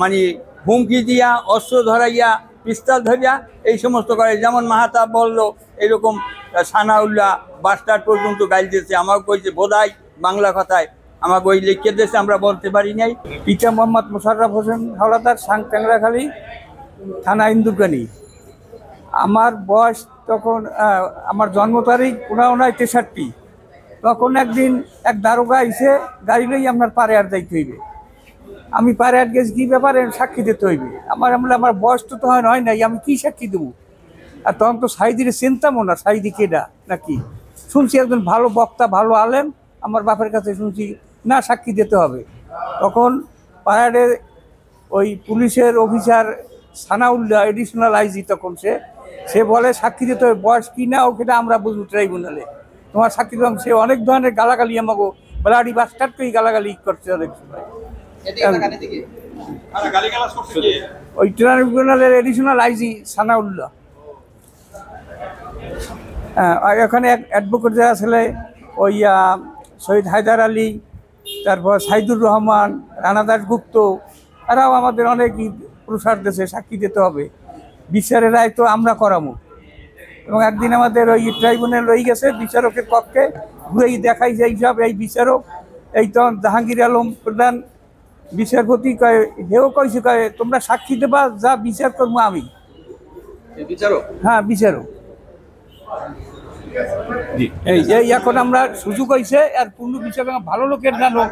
মানে হুমকি দিয়া অস্ত্র ধরাইয়া পিস্তল ধরিয়া এই সমস্ত করে, যেমন মাহাতাব বলল এরকম সানাউল্লাহ বাস্টার পর্যন্ত গাইল দিয়েছে, আমাকে কইছে বোধাই বাংলা কথায় আমাকে ওই লিখে দিয়েছে, আমরা বলতে পারি নাই। পিতা মোহাম্মদ মোশাররফ হোসেন হাওলাদার, সাং ট্যাংরাখালী থানা ইন্দুরকানী। আমার বয়স তখন আমার জন্ম তারিখ 1963। তখন একদিন এক দারোগা এসে গাড়ি লই আপনার পারে আর যাইতে হইবে। আমি পারে আর গেছি, কী ব্যাপারে সাক্ষী দিতে হইবে। আমার বয়স তো তখন হয় নাই, আমি কি সাক্ষী দেবো। আর তখন তো সাইদিরে চিনতামও না, সাইদি কেডা নাকি। শুনছি একজন ভালো বক্তা, ভালো আলেম, আমার বাপের কাছে শুনছি না সাক্ষী দিতে হবে। তখন পাহাড়ের ওই পুলিশের অফিসার সানাউল্লাহ এডিশনাল আইজি, তখন সে বলে সাক্ষী দিতে হবে, বয়স কি না ওকে আমরা বুঝবো ট্রাইব্যুনালে, তোমার সাক্ষী দিলাম। সে অনেক ধরনের গালাগালি আমাকে ব্লাডি বাস্টার্ড করে গালাগালি করছে অনেক সময়। ওই ট্রাইব্যুনালের এডিশনাল আইজি সানাউল্লাহ। আর এখানে এক অ্যাডভোকেট যারা ছেলে, ওই শহীদ হায়দার আলী, তারপর সাইদুর রহমান, রানা দাশগুপ্ত, এরাও আমাদের অনেক প্রসার দেশে সাক্ষী দিতে হবে। বিচারের রায় তো আমরা করাবো। এবং একদিন আমাদের ওই ট্রাইব্যুনাল রয়ে গেছে, বিচারকের কক্ষে ঘুরেই দেখাই যে এইসব এই বিচারক, এই তখন জাহাঙ্গীর আলম প্রধান বিচারপতি কয়ে, হেও কইছে কয়ে তোমরা সাক্ষী দেবা, যা বিচার করবো আমি। বিচারক? হ্যাঁ, বিচারক। এই এখন আমরা সুযোগ হয়েছে, আর পূর্ণ বিচারক ভালো লোকের জানো।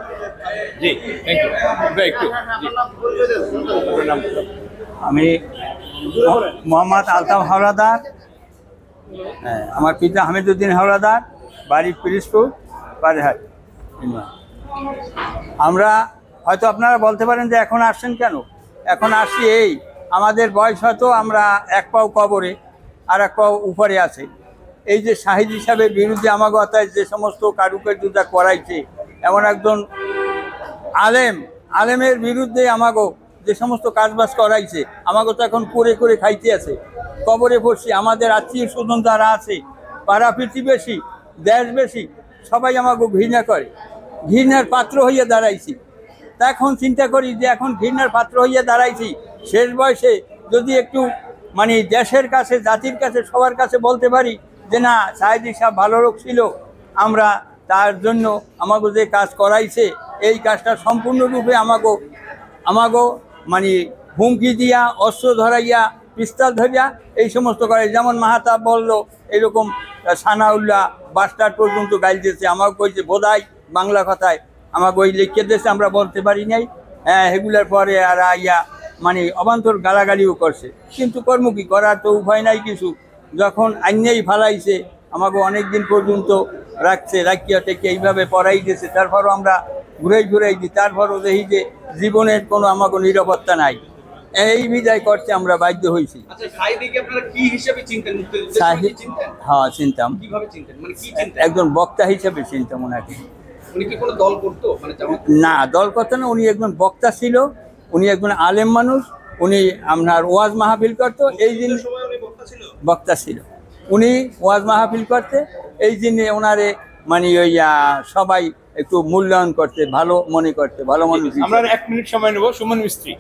আমি মোহাম্মদ আলতাফ হাওলাদার, আমার পিতা হামিদুদ্দিন হাওলাদার, বাড়ি পিরিজপুর বারেহাট। আমরা হয়তো আপনারা বলতে পারেন যে এখন আসছেন কেন। এখন আসছি এই আমাদের বয়স হয়তো আমরা এক পাও কবরে আর এক পাও উপরে আছে। এই যে শাহিদ হিসাবের বিরুদ্ধে আমাকে অর্থাৎ যে সমস্ত কারুকার্যটা করাইছে, এমন একজন আলেমের বিরুদ্ধে আমাকে যে সমস্ত কাজবাজ করাইছে, আমাকে তো এখন করে করে খাইতে আছে। কবরে পড়ছি, আমাদের আত্মীয় স্বজন যারা আছে, পাড়া প্রতিবেশী, দেশবেশী, সবাই আমাকে ঘৃণা করে, ঘৃণার পাত্র হইয়া দাঁড়াইছি। তা এখন চিন্তা করি যে এখন ঘৃণার পাত্র হইয়া দাঁড়াইছি, শেষ বয়সে যদি একটু মানে দেশের কাছে, জাতির কাছে, সবার কাছে বলতে পারি যে না, সাইদি সাহেব ভালো লোক ছিল, আমরা তার জন্য আমাকে যে কাজ করাইছে এই কাজটা সম্পূর্ণরূপে আমাকে মানে হুমকি দিয়া অস্ত্র ধরাইয়া পিস্তল ধরিয়া এই সমস্ত করে, যেমন মাহাতাব বলল এরকম সানাউল্লাহ বাস্টার পর্যন্ত গাইল দিয়েছে, আমাকে কইছে বোধাই বাংলা কথায় আমাকে ওই লিখে দিয়েছে, আমরা বলতে পারি নাই। হ্যাঁ, এগুলার পরে আর আইয়া মানে অবান্তর গালাগালিও করছে, কিন্তু কর্ম কি করার তো উপায় নাই কিছু। যখন আইনেই ফালাইছে, আমাকে অনেক দিন পর্যন্ত রাখছে, রাখিয়া টেকে এইভাবে পড়াই দিয়েছে, তারপরও আমরা ঘুরাই দিই, তারপরও দেখি যে জীবনের কোনো আমাকে নিরাপত্তা নাই, এই বিদায় করতে আমরা বাধ্য হয়েছি। হ্যাঁ, চিনতাম, একজন বক্তা হিসেবে চিনতাম ওনাকে। না, দল করতো না, উনি একজন বক্তা ছিল, উনি একজন আলেম মানুষ, উনি আপনার ওয়াজ মাহফিল করতো, এই জিনিস বক্তা ছিল, উনি ওয়াজ মাহফিল করতে, এই জন্যে ওনারে মানে ওই সবাই একটু মূল্যায়ন করতে, ভালো মনে করতে, ভালো মানুষ। আমরা 1 মিনিট সময় নেব। সুমন মিস্ত্রি।